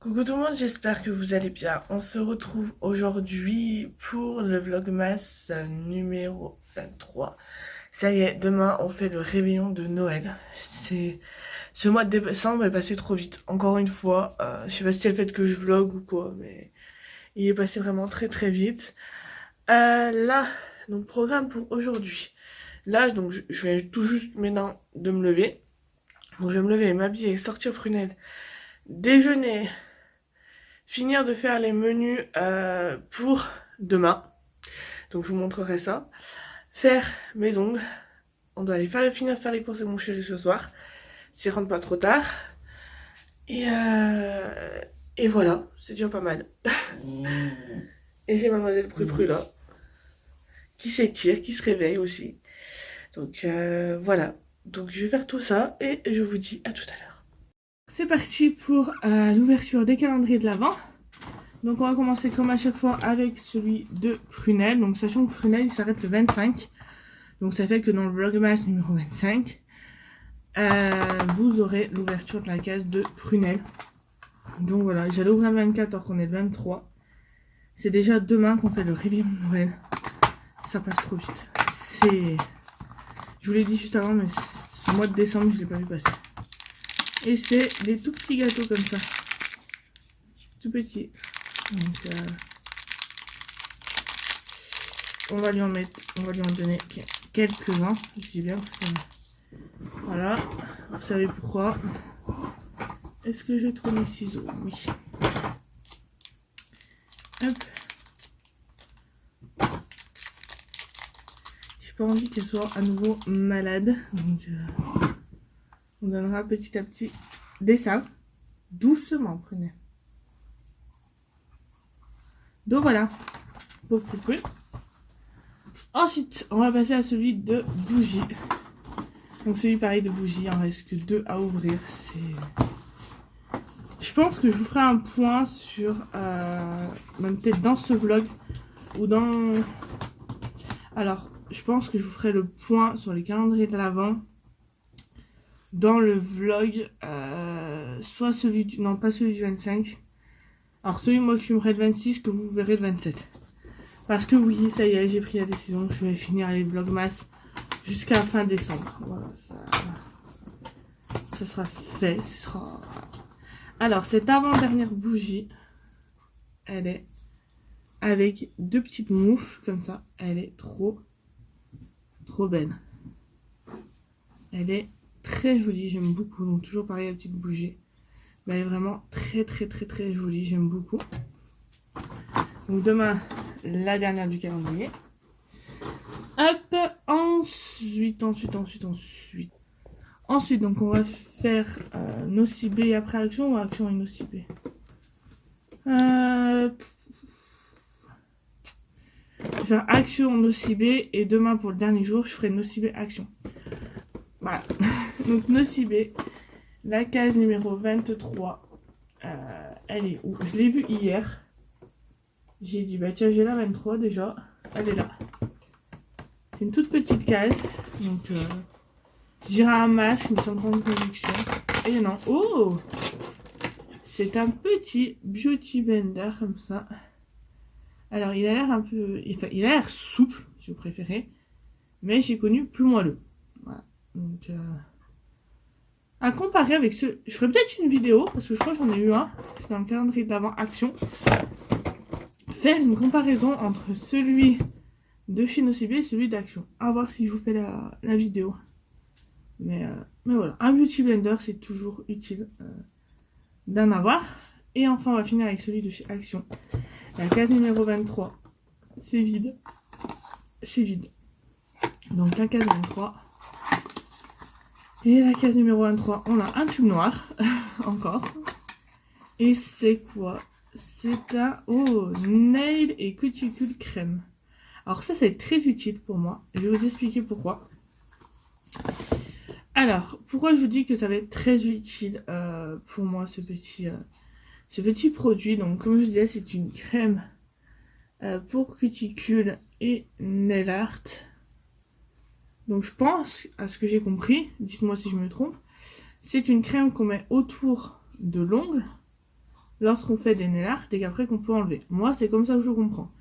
Coucou tout le monde, j'espère que vous allez bien. On se retrouve aujourd'hui pour le Vlogmas numéro 23. Ça y est, demain on fait le réveillon de Noël. Ce mois de décembre est passé trop vite. Encore une fois, je sais pas si c'est le fait que je vlog ou quoi, mais il est passé vraiment très très vite. Là, donc programme pour aujourd'hui. Là, donc je viens tout juste maintenant de me lever. Donc je vais me lever, m'habiller, sortir prunelle, déjeuner. Finir de faire les menus pour demain. Donc je vous montrerai ça. Faire mes ongles. On doit aller finir de faire les courses avec mon chéri ce soir. S'il rentre pas trop tard. Et voilà, c'est déjà pas mal. Et j'ai mademoiselle Prupru là. Qui s'étire, qui se réveille aussi. Donc voilà. Donc je vais faire tout ça et je vous dis à tout à l'heure. C'est parti pour l'ouverture des calendriers de l'Avent. Donc on va commencer comme à chaque fois avec celui de Prunelle. Donc sachant que Prunelle il s'arrête le 25. Donc ça fait que dans le Vlogmas numéro 25, vous aurez l'ouverture de la case de Prunelle. Donc voilà, j'allais ouvrir le 24 alors qu'on est le 23. C'est déjà demain qu'on fait le réveillon de Noël. Ça passe trop vite. Je vous l'ai dit juste avant, mais ce mois de décembre je ne l'ai pas vu passer. Et c'est des tout petits gâteaux comme ça. Tout petits. Donc on va lui en donner quelques-uns, je dis bien. Voilà, vous savez pourquoi. Est-ce que j'ai trouvé mes ciseaux? Oui. Hop. J'ai pas envie qu'elle soit à nouveau malade, donc on donnera petit à petit des sacs. Doucement, prenez. Donc voilà, pour couper. Ensuite, on va passer à celui de bougies. Donc celui pareil de bougies, il en reste que 2 à ouvrir. Je pense que je vous ferai un point sur, même peut-être dans ce vlog, ou dans... Alors, je pense que je vous ferai le point sur les calendriers de l'Avent dans le vlog, soit celui du... Non, pas celui du 25. Alors celui moi que je filmerai le 26, que vous verrez le 27. Parce que oui, ça y est, j'ai pris la décision que je vais finir les vlogmas jusqu'à fin décembre. Voilà, ça sera fait. Alors, cette avant-dernière bougie, elle est avec 2 petites moufles comme ça. Elle est trop belle. Elle est très jolie, j'aime beaucoup. Donc toujours pareil, la petite bougie. Mais elle est vraiment très jolie, j'aime beaucoup. Donc demain, la dernière du calendrier. Hop, ensuite, donc on va faire Nocibé après Action ou Action et Nocibé. Je vais faire Action, Nocibé et demain pour le dernier jour, je ferai Nocibé, Action. Voilà. Donc Nocibé, la case numéro 23, elle est où? Je l'ai vue hier. J'ai dit, bah tiens, j'ai la 23 déjà. Elle est là. C'est une toute petite case. Donc, je dirais un masque, mais sans grande production. Et non. Oh! C'est un petit beauty blender comme ça. Alors, il a l'air un peu... Enfin, il a l'air souple, si vous préférez. Mais j'ai connu plus moelleux. Voilà. Donc, à comparer avec ce... Je ferai peut-être une vidéo, parce que je crois que j'en ai eu un. Dans le calendrier d'avant Action. Faire une comparaison entre celui de chez Nocibé et celui d'Action. À voir si je vous fais la vidéo. Mais voilà, un beauty blender c'est toujours utile d'en avoir. Et enfin on va finir avec celui de chez Action. La case numéro 23, c'est vide. C'est vide. Donc la case 23. Et la case numéro 23, on a un tube noir. Encore. Et c'est quoi? C'est un nail et cuticule crème. Alors ça c'est très utile pour moi. Je vais vous expliquer pourquoi. Alors, pourquoi je vous dis que ça va être très utile pour moi ce petit produit. Donc comme je disais, c'est une crème pour cuticule et nail art. Donc je pense, à ce que j'ai compris, dites-moi si je me trompe, c'est une crème qu'on met autour de l'ongle lorsqu'on fait des nail art et qu'après qu'on peut enlever. Moi, c'est comme ça que je comprends.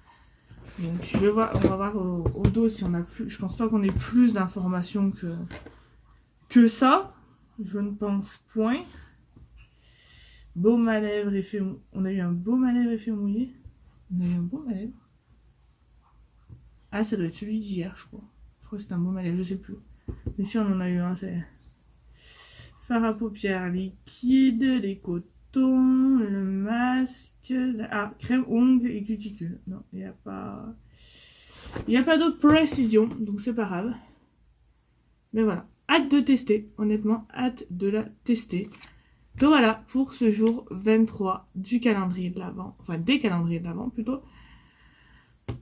Donc je vais voir, on va voir au dos si on a plus. Je pense pas qu'on ait plus d'informations que ça. Je ne pense point. Baume à lèvres, effet mou. On a eu un baume à lèvres effet mouillé. On a eu un baume à lèvres. Ah, ça doit être celui d'hier, je crois. Je crois que c'est un baume à lèvres, je sais plus. Mais si on en a eu un, c'est fard à paupières liquide, les cotons, le masque, ah, crème ongles et cuticule. Non, il n'y a pas... Il n'y a pas d'autre précision, donc c'est pas grave. Mais voilà, hâte de tester, honnêtement, hâte de la tester. Donc voilà, pour ce jour 23 du calendrier de l'Avent, enfin des calendriers de l'Avent plutôt.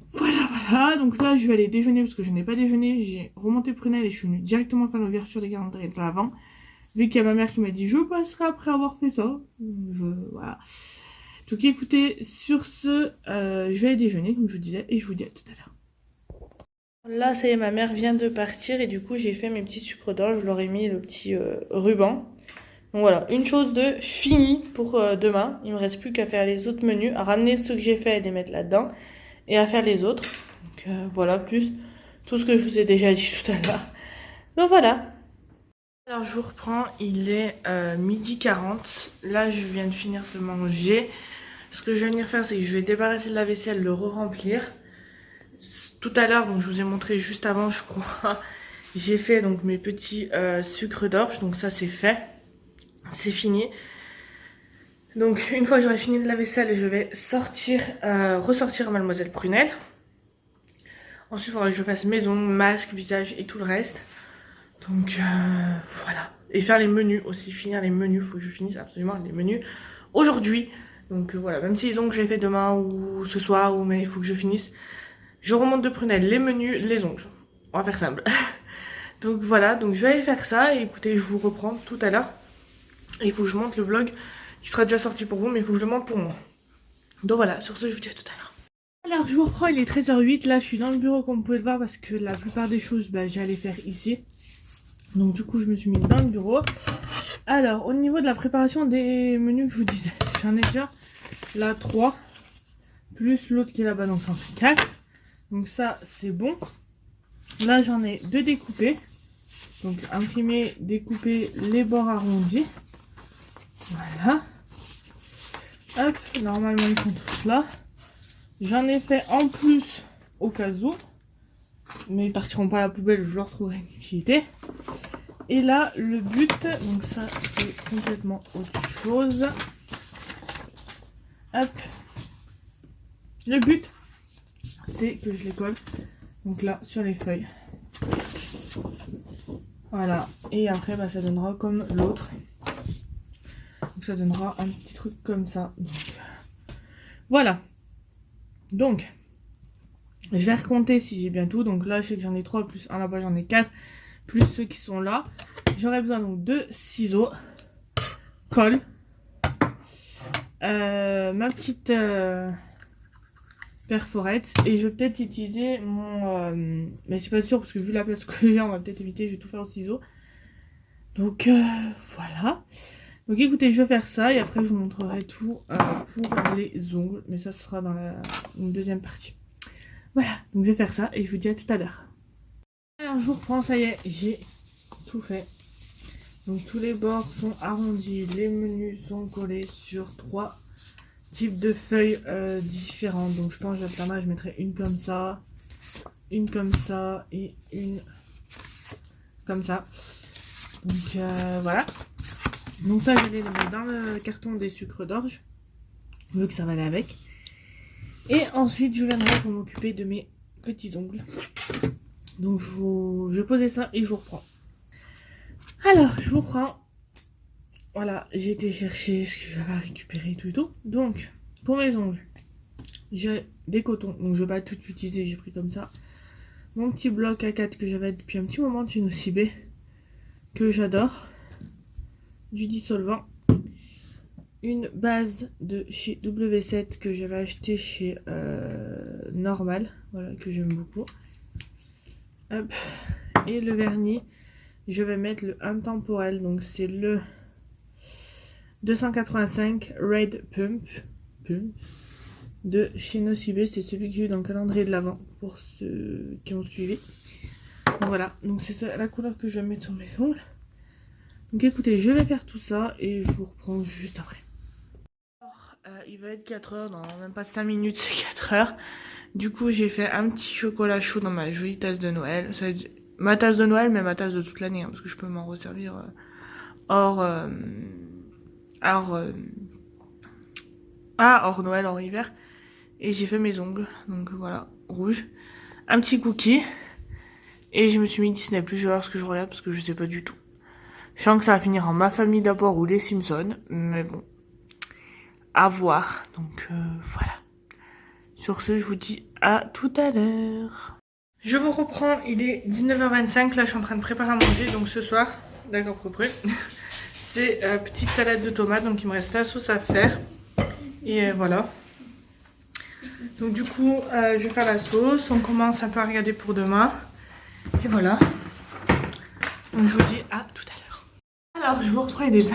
Voilà, donc là je vais aller déjeuner parce que je n'ai pas déjeuné, j'ai remonté Prunelle et je suis venue directement faire l'ouverture des calendriers de l'Avent. Vu qu'il y a ma mère qui m'a dit je passerai après avoir fait ça, voilà. Donc écoutez, sur ce, je vais aller déjeuner comme je vous disais et je vous dis à tout à l'heure. Là ça y est, ma mère vient de partir et du coup j'ai fait mes petits sucres d'orge, je leur ai mis le petit ruban. Donc voilà, une chose de finie pour demain. Il me reste plus qu'à faire les autres menus, à ramener ceux que j'ai fait et les mettre là-dedans. Et à faire les autres. Donc voilà, plus tout ce que je vous ai déjà dit tout à l'heure. Donc voilà. Alors je vous reprends, il est 12h40. Là je viens de finir de manger. Ce que je vais venir faire, c'est que je vais débarrasser le lave-vaisselle, le re-remplir. Tout à l'heure, donc je vous ai montré juste avant, je crois, j'ai fait donc mes petits sucres d'orge. Donc ça c'est fait. C'est fini. Donc une fois que j'aurai fini de la vaisselle, je vais ressortir Mademoiselle Prunelle. Ensuite il faudra que je fasse maison, masque, visage et tout le reste. Donc voilà. Et faire les menus aussi, finir les menus. Il faut que je finisse absolument les menus aujourd'hui. Donc voilà, même si les ongles j'ai fait demain ou ce soir, mais il faut que je finisse. Je remonte de Prunelle les menus, les ongles. On va faire simple. Donc voilà, donc je vais aller faire ça et écoutez, je vous reprends tout à l'heure. Il faut que je monte le vlog qui sera déjà sorti pour vous, mais il faut que je le monte pour moi. Donc voilà, sur ce, je vous dis à tout à l'heure. Alors, je vous reprends, il est 13h08. Là, je suis dans le bureau, comme vous pouvez le voir, parce que la plupart des choses, j'allais faire ici. Donc, du coup, je me suis mis dans le bureau. Alors, au niveau de la préparation des menus que je vous disais, j'en ai déjà là 3, plus l'autre qui est là-bas, donc ça en fait 4. Donc, ça, c'est bon. Là, j'en ai 2 découpés. Donc, imprimer, découper les bords arrondis. Voilà. Hop, normalement ils sont tous là. J'en ai fait en plus au cas où. Mais ils partiront pas à la poubelle, je leur trouverai une utilité. Et là, le but, donc ça c'est complètement autre chose. Hop. Le but, c'est que je les colle. Donc là, sur les feuilles. Voilà. Et après, ça donnera comme l'autre. Donc ça donnera un petit truc comme ça. Donc, voilà. Donc, je vais recompter si j'ai bien tout. Donc là, je sais que j'en ai 3, plus un là-bas, j'en ai 4. Plus ceux qui sont là. J'aurai besoin donc de ciseaux, colle, ma petite perforette. Et je vais peut-être utiliser mon... mais c'est pas sûr parce que vu la place que j'ai, on va peut-être éviter. Je vais tout faire au ciseau. Donc voilà. Donc écoutez, je vais faire ça et après je vous montrerai tout pour les ongles. Mais ça sera dans une deuxième partie. Voilà, donc je vais faire ça et je vous dis à tout à l'heure. Alors je vous reprends, ça y est, j'ai tout fait. Donc tous les bords sont arrondis, les menus sont collés sur 3 types de feuilles différentes. Donc je pense que je mettrai une comme ça et une comme ça. Donc voilà. Donc ça, je vais les mettre dans le carton des sucres d'orge, vu que ça va aller avec. Et ensuite, je viendrai pour m'occuper de mes petits ongles. Donc je vais poser ça et je vous reprends. Alors, je vous reprends. Voilà, j'ai été chercher ce que j'avais récupéré tout et tout. Donc, pour mes ongles, j'ai des cotons. Donc je vais pas tout utiliser, j'ai pris comme ça. Mon petit bloc A4 que j'avais depuis un petit moment de chez Nocibé, que j'adore. Du dissolvant, une base de chez W7 que j'avais acheté chez Normal, voilà, que j'aime beaucoup. Hop. Et le vernis, je vais mettre le intemporel, donc c'est le 285 Red Pump de chez Nocibé. C'est celui que j'ai eu dans le calendrier de l'Avent pour ceux qui ont suivi. Donc voilà, donc c'est la couleur que je vais mettre sur mes ongles. Donc écoutez, je vais faire tout ça et je vous reprends juste après. Alors, il va être 4 heures, dans même pas 5 minutes, c'est 4 heures. Du coup, j'ai fait un petit chocolat chaud dans ma jolie tasse de Noël. Ça va être ma tasse de Noël, mais ma tasse de toute l'année, hein, parce que je peux m'en resservir hors Noël, hors hiver. Et j'ai fait mes ongles, donc voilà, rouge. Un petit cookie. Et je me suis mis Disney+, je vais voir ce que je regarde, parce que je sais pas du tout. Je sens que ça va finir en Ma Famille d'abord ou Les Simpsons, mais bon, à voir. Donc voilà. Sur ce, je vous dis à tout à l'heure. Je vous reprends, il est 19h25, là je suis en train de préparer à manger, donc ce soir, d'accord propre, c'est petite salade de tomates, donc il me reste la sauce à faire, et voilà. Donc du coup, je vais faire la sauce, on commence un peu à regarder pour demain, et voilà. Donc je vous dis à tout à l'heure. Alors je vous retrouve, il est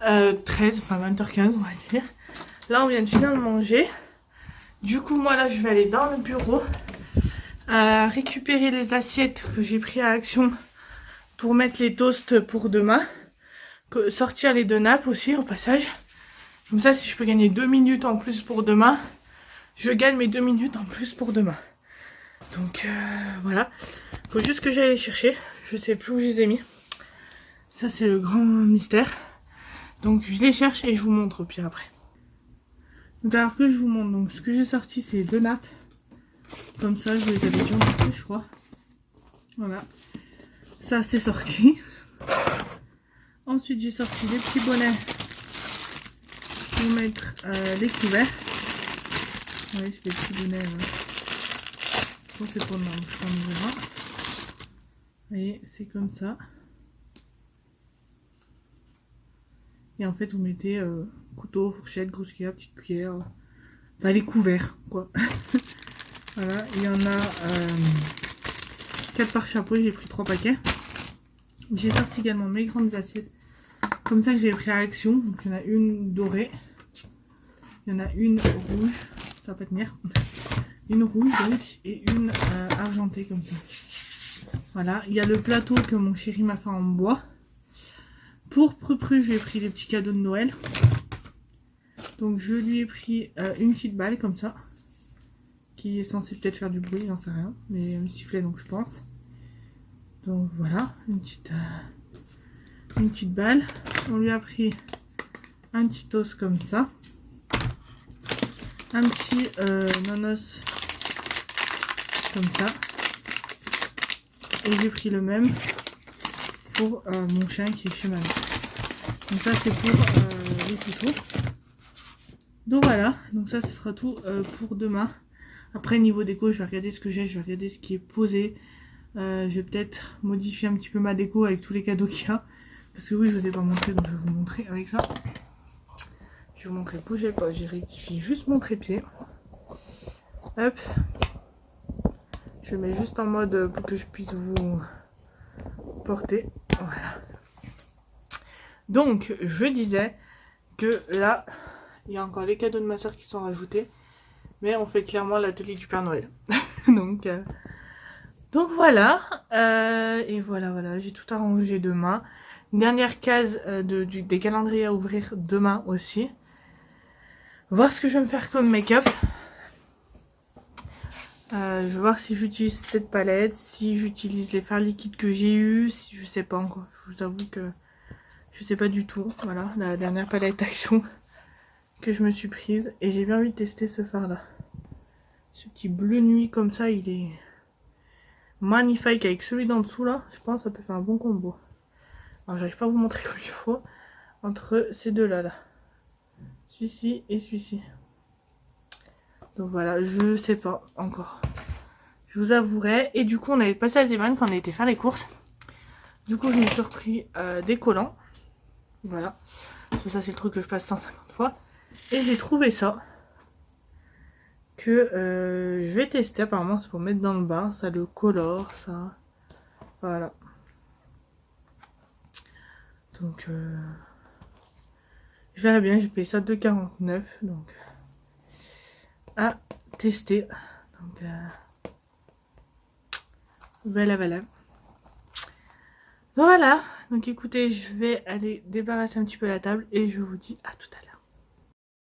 20h13, enfin 20h15 on va dire. Là on vient de finir de manger. Du coup moi là je vais aller dans le bureau récupérer les assiettes que j'ai pris à Action pour mettre les toasts pour demain. Sortir les 2 nappes aussi au passage. Comme ça si je peux gagner 2 minutes en plus pour demain, je gagne mes 2 minutes en plus pour demain. Donc voilà. Faut juste que j'aille les chercher. Je sais plus où je les ai mis. Ça c'est le grand mystère. Donc je les cherche et je vous montre au pire après. Donc alors que je vous montre, donc ce que j'ai sorti c'est 2 nappes. Comme ça je les avais déjà montrées je crois. Voilà. Ça c'est sorti. Ensuite j'ai sorti les petits bonnets pour mettre les couverts. Oui c'est des petits bonnets. Bon, c'est pour demain, je t'en verra. Vous voyez c'est comme ça. Et en fait vous mettez couteau, fourchette, grosse cuillère, petite cuillère. Enfin les couverts quoi. Voilà, il y en a 4 par chapeau, j'ai pris 3 paquets. J'ai sorti également mes grandes assiettes. Comme ça que j'ai pris à Action. Donc il y en a une dorée. Il y en a une rouge. Ça va pas tenir. Une rouge donc. Et une argentée comme ça. Voilà, il y a le plateau que mon chéri m'a fait en bois. Pour Prupru, je lui ai pris les petits cadeaux de Noël. Donc je lui ai pris une petite balle comme ça. Qui est censée peut-être faire du bruit, j'en sais rien. Mais un sifflet donc je pense. Donc voilà, une petite balle. On lui a pris un petit os comme ça. Un petit nonos comme ça. Et j'ai pris le même pour mon chien qui est chez ma mère. Donc ça c'est pour les couteaux. Donc voilà, donc ça ce sera tout pour demain. Après niveau déco je vais regarder ce que j'ai, je vais regarder ce qui est posé. Je vais peut-être modifier un petit peu ma déco avec tous les cadeaux qu'il y a. Parce que oui je vous ai pas montré donc je vais vous montrer avec ça. Je vais vous montrer, bougez pas, j'ai rectifié juste mon trépied. Hop. Je le mets juste en mode pour que je puisse vous porter. Voilà. Donc je disais que là il y a encore les cadeaux de ma soeur qui sont rajoutés. Mais on fait clairement l'atelier du Père Noël. donc voilà. Et voilà, j'ai tout arrangé demain. Une dernière case des calendriers à ouvrir demain aussi. Voir ce que je vais me faire comme make-up. Je vais voir si j'utilise cette palette, si j'utilise les fards liquides que j'ai eu, si je sais pas encore. Je vous avoue que je sais pas du tout. Voilà, la dernière palette Action que je me suis prise. Et j'ai bien envie de tester ce fard là. Ce petit bleu nuit comme ça, il est magnifique avec celui d'en dessous là. Je pense que ça peut faire un bon combo. Alors j'arrive pas à vous montrer comme il faut. Entre ces deux là. Celui-ci et celui-ci. Donc voilà, je sais pas encore. Je vous avouerai. Et du coup on avait passé à Zeman quand on a été faire les courses. Du coup je me suis repris des collants. Voilà. Parce que ça c'est le truc que je passe 150 fois. Et j'ai trouvé ça. Que je vais tester. Apparemment c'est pour mettre dans le bain. Ça le colore. Ça. Voilà. Donc Je verrai bien, j'ai payé ça 2,49 donc à tester. Donc voilà. Donc voilà, donc écoutez, je vais aller débarrasser un petit peu la table et je vous dis à tout à l'heure.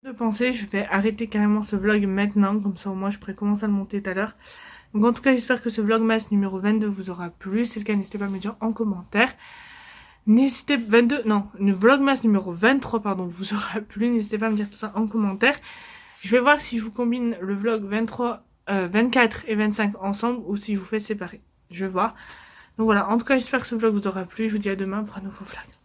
De penser, je vais arrêter carrément ce vlog maintenant, comme ça au moins je pourrai commencer à le monter tout à l'heure. Donc en tout cas, j'espère que ce vlogmas numéro 22 vous aura plu. Si c'est le cas, n'hésitez pas à me dire en commentaire. Le vlogmas numéro 23 pardon vous aura plu. N'hésitez pas à me dire tout ça en commentaire. Je vais voir si je vous combine le vlog 24 et 25 ensemble ou si je vous fais séparer. Je vais voir. Donc voilà, en tout cas j'espère que ce vlog vous aura plu. Je vous dis à demain pour un nouveau vlog.